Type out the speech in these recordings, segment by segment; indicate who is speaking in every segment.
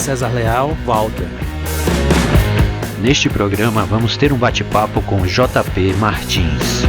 Speaker 1: César Leal, Walter.
Speaker 2: Neste programa vamos ter um bate-papo com JP Martins.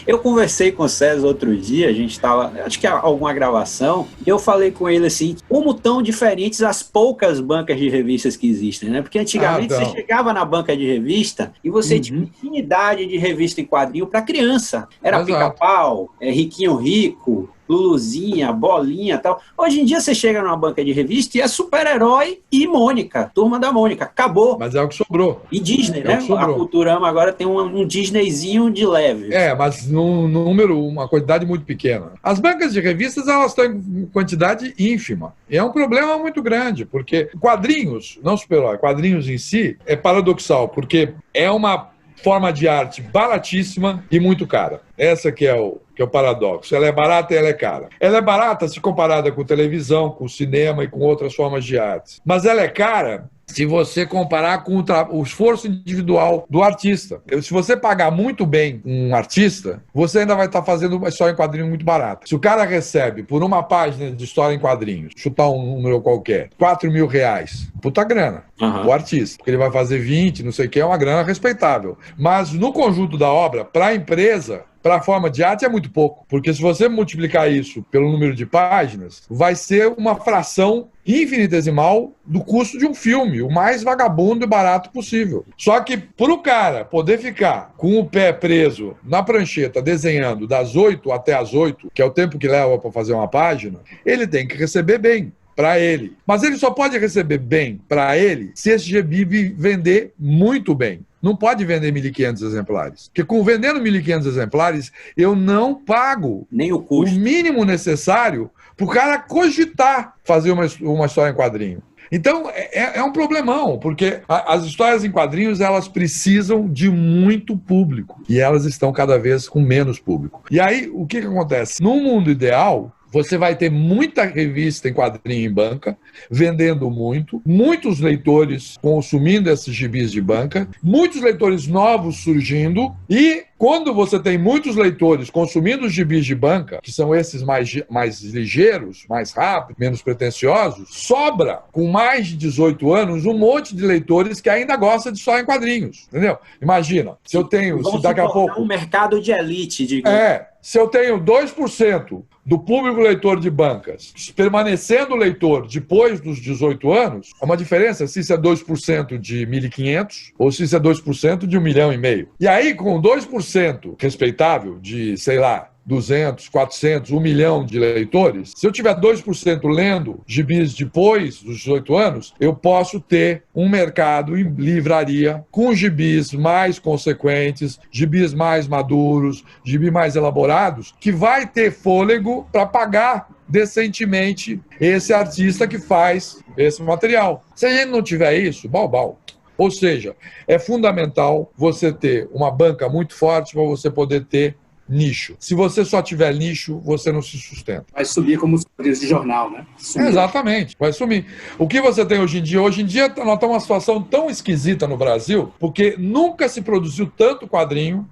Speaker 3: Eu conversei com o César outro dia, a gente estava, acho que alguma gravação, e eu falei com ele assim, como tão diferentes as poucas bancas de revistas que existem, né? Porque antigamente você chegava na banca de revista e você tinha uma infinidade de revista em quadrinho para criança. Era Pica-Pau, Riquinho Rico, Luluzinha, Bolinha e tal. Hoje em dia você chega numa banca de revista e é Super-Herói e Mônica, Turma da Mônica. Acabou.
Speaker 4: Mas é o que sobrou.
Speaker 3: E Disney, né? A Culturama agora tem um Disneyzinho de leve.
Speaker 4: Mas num número, uma quantidade muito pequena. As bancas de revistas, elas estão em quantidade ínfima. E é um problema muito grande, porque quadrinhos, não super-herói, quadrinhos em si, é paradoxal, porque é uma forma de arte baratíssima e muito cara. Essa que é o paradoxo. Ela é barata e ela é cara. Ela é barata se comparada com televisão, com cinema e com outras formas de arte. Mas ela é cara se você comparar com o esforço individual do artista. Se você pagar muito bem um artista, você ainda vai estar fazendo uma história em quadrinho muito barata. Se o cara recebe por uma página de história em quadrinhos, chutar um número qualquer, R$4.000, puta grana, o artista. Porque ele vai fazer 20, não sei o que, é uma grana respeitável. Mas no conjunto da obra, para a empresa, para a forma de arte é muito pouco, porque se você multiplicar isso pelo número de páginas, vai ser uma fração infinitesimal do custo de um filme, o mais vagabundo e barato possível. Só que para o cara poder ficar com o pé preso na prancheta desenhando das 8 até as 8, que é o tempo que leva para fazer uma página, ele tem que receber bem para ele. Mas ele só pode receber bem para ele se esse gibi vender muito bem. Não pode vender 1.500 exemplares. Porque vendendo 1.500 exemplares, eu não pago
Speaker 3: nem o custo,
Speaker 4: o mínimo necessário para o cara cogitar fazer uma história em quadrinho. Então, é um problemão, porque as histórias em quadrinhos, elas precisam de muito público. E elas estão cada vez com menos público. E aí, o que acontece? Num mundo ideal, você vai ter muita revista em quadrinho em banca, vendendo muito, muitos leitores consumindo esses gibis de banca, muitos leitores novos surgindo, e quando você tem muitos leitores consumindo os gibis de banca, que são esses mais ligeiros, mais rápidos, menos pretensiosos, sobra, com mais de 18 anos, um monte de leitores que ainda gostam de história em quadrinhos, entendeu? Imagina, se eu tenho...
Speaker 3: Vamos
Speaker 4: daqui a pouco
Speaker 3: um mercado de elite, digamos.
Speaker 4: Se eu tenho 2% do público leitor de bancas permanecendo leitor depois dos 18 anos, é uma diferença se isso é 2% de 1.500 ou se isso é 2% de 1,5 milhão. E aí, com 2% respeitável de, sei lá, 200, 400, 1 milhão de leitores, se eu tiver 2% lendo gibis depois dos 18 anos, eu posso ter um mercado em livraria com gibis mais consequentes, gibis mais maduros, gibis mais elaborados, que vai ter fôlego para pagar decentemente esse artista que faz esse material. Se a gente não tiver isso, balbal. Ou seja, é fundamental você ter uma banca muito forte para você poder ter nicho. Se você só tiver nicho, você não se sustenta.
Speaker 5: Vai subir como os quadrinhos de jornal, né?
Speaker 4: Exatamente, vai sumir. O que você tem hoje em dia? Hoje em dia nós estamos numa situação tão esquisita no Brasil, porque nunca se produziu tanto quadrinho,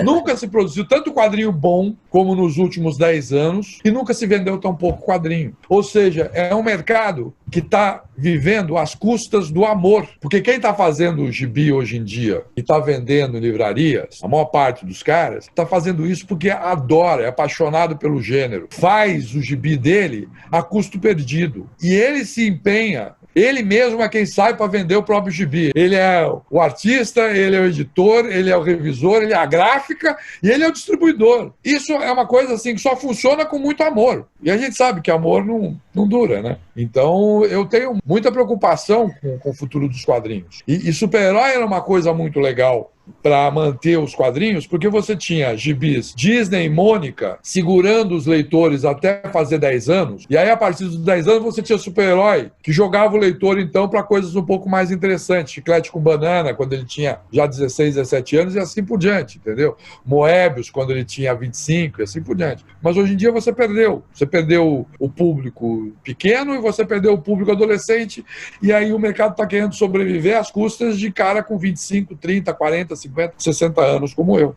Speaker 4: nunca se produziu tanto quadrinho bom como nos últimos 10 anos e nunca se vendeu tão pouco quadrinho. Ou seja, é um mercado que está vivendo às custas do amor. Porque quem está fazendo o gibi hoje em dia e está vendendo em livrarias, a maior parte dos caras, está fazendo isso porque adora, é apaixonado pelo gênero. Faz o gibi dele a custo perdido. E ele se empenha. Ele mesmo é quem sai para vender o próprio gibi. Ele é o artista, ele é o editor, ele é o revisor, ele é a gráfica e ele é o distribuidor. Isso é uma coisa assim que só funciona com muito amor. E a gente sabe que amor não dura, né? Então eu tenho muita preocupação com o futuro dos quadrinhos. E super-herói era uma coisa muito legal para manter os quadrinhos, porque você tinha gibis Disney e Mônica segurando os leitores até fazer 10 anos, e aí a partir dos 10 anos você tinha super-herói que jogava o leitor então para coisas um pouco mais interessantes, Chiclete com Banana quando ele tinha já 16, 17 anos e assim por diante, entendeu? Moebius quando ele tinha 25 e assim por diante. Mas hoje em dia você perdeu o público pequeno e você perdeu o público adolescente, e aí o mercado está querendo sobreviver às custas de cara com 25, 30, 40, 40, 50, 60 anos, como eu.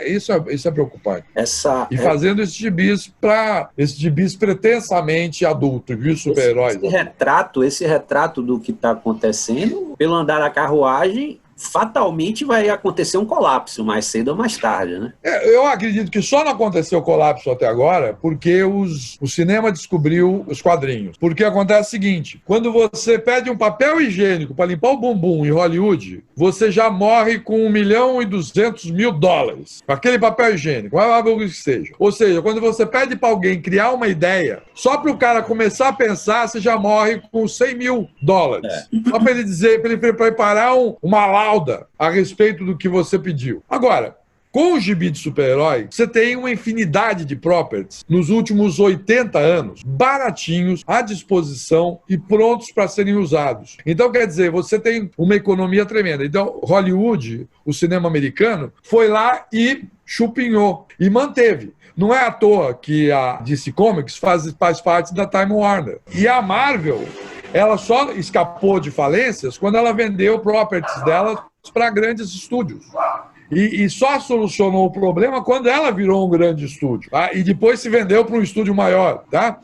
Speaker 4: Isso é preocupante. E fazendo esses gibis pretensamente adultos, viu, super-heróis.
Speaker 3: Esse retrato do que está acontecendo, pelo andar da carruagem, fatalmente vai acontecer um colapso, mais cedo ou mais tarde, né?
Speaker 4: Eu acredito que só não aconteceu o colapso até agora porque o cinema descobriu os quadrinhos. Porque acontece o seguinte, quando você pede um papel higiênico para limpar o bumbum em Hollywood, você já morre com $1.200.000. Aquele papel higiênico, o que seja. Ou seja, quando você pede para alguém criar uma ideia, só para o cara começar a pensar, você já morre com $100.000. Só para ele dizer, para ele preparar uma lauda a respeito do que você pediu. Agora, com o gibi de super-herói, você tem uma infinidade de properties nos últimos 80 anos, baratinhos, à disposição e prontos para serem usados. Então, quer dizer, você tem uma economia tremenda. Então, Hollywood, o cinema americano, foi lá e chupinhou e manteve. Não é à toa que a DC Comics faz parte da Time Warner. E a Marvel, ela só escapou de falências quando ela vendeu properties dela para grandes estúdios. E só solucionou o problema quando ela virou um grande estúdio. Tá? E depois se vendeu para um estúdio maior. Tá?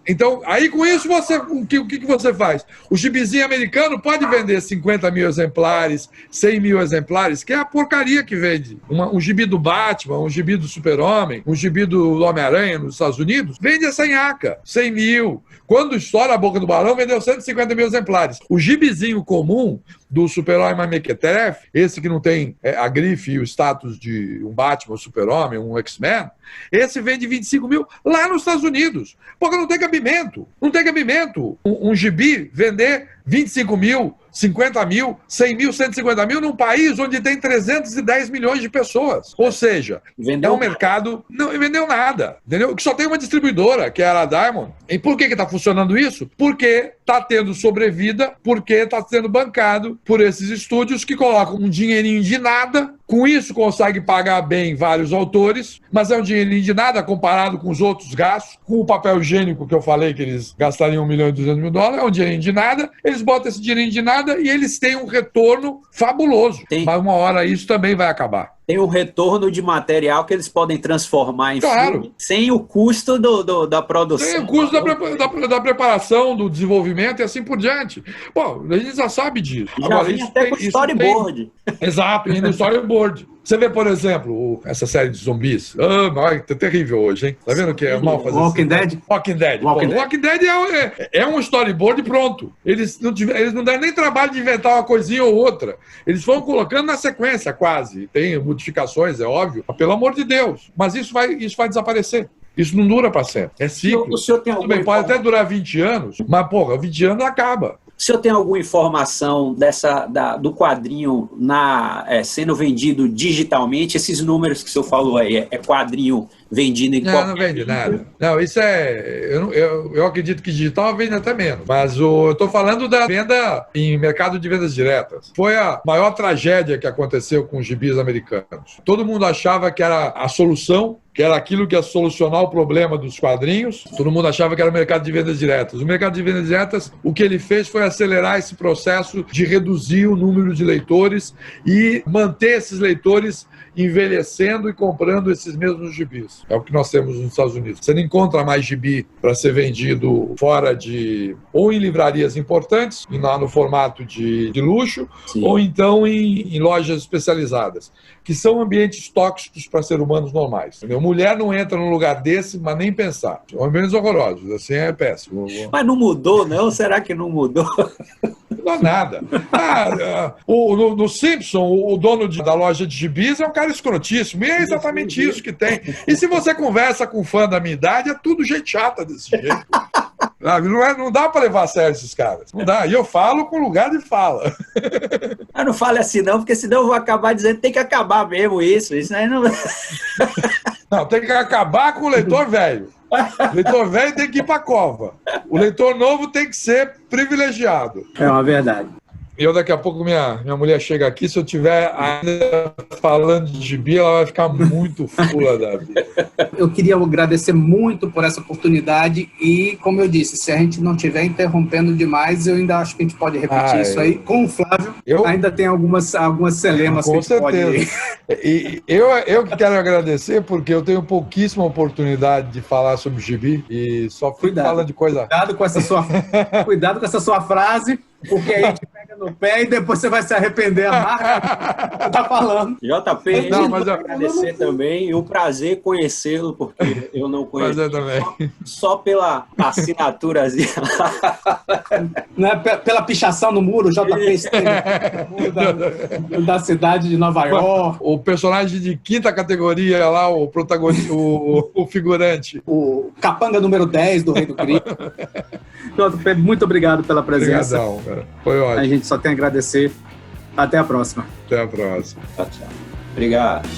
Speaker 4: Então, aí com isso, o que você faz? O gibizinho americano pode vender 50.000 exemplares, 100.000 exemplares, que é a porcaria que vende. Um gibi do Batman, um gibi do Super-Homem, um gibi do Homem-Aranha nos Estados Unidos, vende essa nhaca, 100.000. Quando estoura a boca do balão, vendeu 150.000 exemplares. O gibizinho comum do Super-Homem mais mequetrefe, esse que não tem a grife e o status de um Batman, um Super-Homem, um X-Men, esse vende 25.000 lá nos Estados Unidos. Porque não tem cabimento. Não tem cabimento. Um gibi vender 25.000, 50.000, 100.000, 150.000 num país onde tem 310 milhões de pessoas. Ou seja, é um mercado... Não vendeu nada, entendeu? Que só tem uma distribuidora, que é a Diamond. E por que está funcionando isso? Porque está tendo sobrevida, porque está sendo bancado por esses estúdios que colocam um dinheirinho de nada, com isso consegue pagar bem vários autores, mas é um dinheirinho de nada comparado com os outros gastos, com o papel higiênico que eu falei que eles gastariam $1.200.000, é um dinheirinho de nada, eles botam esse dinheirinho de nada e eles têm um retorno fabuloso. Mas uma hora isso também vai acabar.
Speaker 3: Tem um retorno de material que eles podem transformar em filme sem o custo da produção.
Speaker 4: Sem o custo da preparação, do desenvolvimento e assim por diante. Bom, a gente já sabe disso.
Speaker 3: Já agora, vem até com storyboard.
Speaker 4: Exato, e no storyboard. Você vê, por exemplo, essa série de zumbis. É terrível hoje, hein? Tá vendo que é mal fazer
Speaker 5: Walking Dead?
Speaker 4: Walking Dead. Walking Dead é um storyboard pronto. Eles não deram nem trabalho de inventar uma coisinha ou outra. Eles foram colocando na sequência, quase. Tem modificações, é óbvio. Mas, pelo amor de Deus. Mas isso vai desaparecer. Isso não dura para sempre. É ciclo.
Speaker 3: O senhor tem
Speaker 4: Tudo bem, pode até durar 20 anos, mas, 20 anos acaba.
Speaker 3: O senhor tem alguma informação do quadrinho sendo vendido digitalmente? Esses números que o senhor falou aí, é quadrinho vendido em qualquer...
Speaker 4: Não vende nada. Não, isso eu acredito que digital vende até menos. Mas eu estou falando da venda em mercado de vendas diretas. Foi a maior tragédia que aconteceu com os gibis americanos. Todo mundo achava que era a solução, que era aquilo que ia solucionar o problema dos quadrinhos. Todo mundo achava que era o mercado de vendas diretas. O mercado de vendas diretas, o que ele fez foi acelerar esse processo de reduzir o número de leitores e manter esses leitores envelhecendo e comprando esses mesmos gibis. É o que nós temos nos Estados Unidos. Você não encontra mais gibi para ser vendido fora ou em livrarias importantes, no formato de luxo, sim, ou então em lojas especializadas, que são ambientes tóxicos para seres humanos normais. Entendeu? Mulher não entra num lugar desse, mas nem pensar. São ambientes horrorosos, assim é péssimo.
Speaker 3: Mas não mudou, não? Será que não mudou?
Speaker 4: Não é nada. No Simpson, o dono da loja de gibis é um cara escrotíssimo, e é exatamente isso que tem. E se você conversa com um fã da minha idade, é tudo gente chata desse jeito. Não dá para levar a sério esses caras. Não dá. E eu falo com lugar de fala.
Speaker 3: Não fale assim não, porque senão eu vou acabar dizendo que tem que acabar mesmo isso. Isso aí não...
Speaker 4: Não, tem que acabar com o leitor velho. O leitor velho tem que ir para a cova. O leitor novo tem que ser privilegiado.
Speaker 3: É uma verdade.
Speaker 4: Eu daqui a pouco minha mulher chega aqui, se eu estiver ainda falando de gibi, ela vai ficar muito fula da vida.
Speaker 5: Eu queria agradecer muito por essa oportunidade e, como eu disse, se a gente não estiver interrompendo demais, eu ainda acho que a gente pode repetir isso aí com o Flávio. Ainda tem algumas celemas que a gente pode...
Speaker 4: E eu que quero agradecer, porque eu tenho pouquíssima oportunidade de falar sobre gibi e só fico falando de coisa...
Speaker 5: Cuidado com essa sua frase, porque aí a gente pega no pé e depois você vai se arrepender amarga que tá falando.
Speaker 3: JP, mas eu agradecer também, e um prazer conhecê-lo, porque eu não conheço só pela assinaturazinha.
Speaker 5: Não é pela pichação no muro, o JP esteve no muro da cidade de Nova York.
Speaker 4: O personagem de quinta categoria lá, o protagonista, o figurante.
Speaker 5: O capanga número 10 do Rei do Crime. JP, muito obrigado pela presença.
Speaker 4: Obrigadão, cara. Foi ótimo.
Speaker 5: A gente só tem a agradecer. Até a próxima.
Speaker 4: Até a próxima.
Speaker 3: Tchau. Obrigado.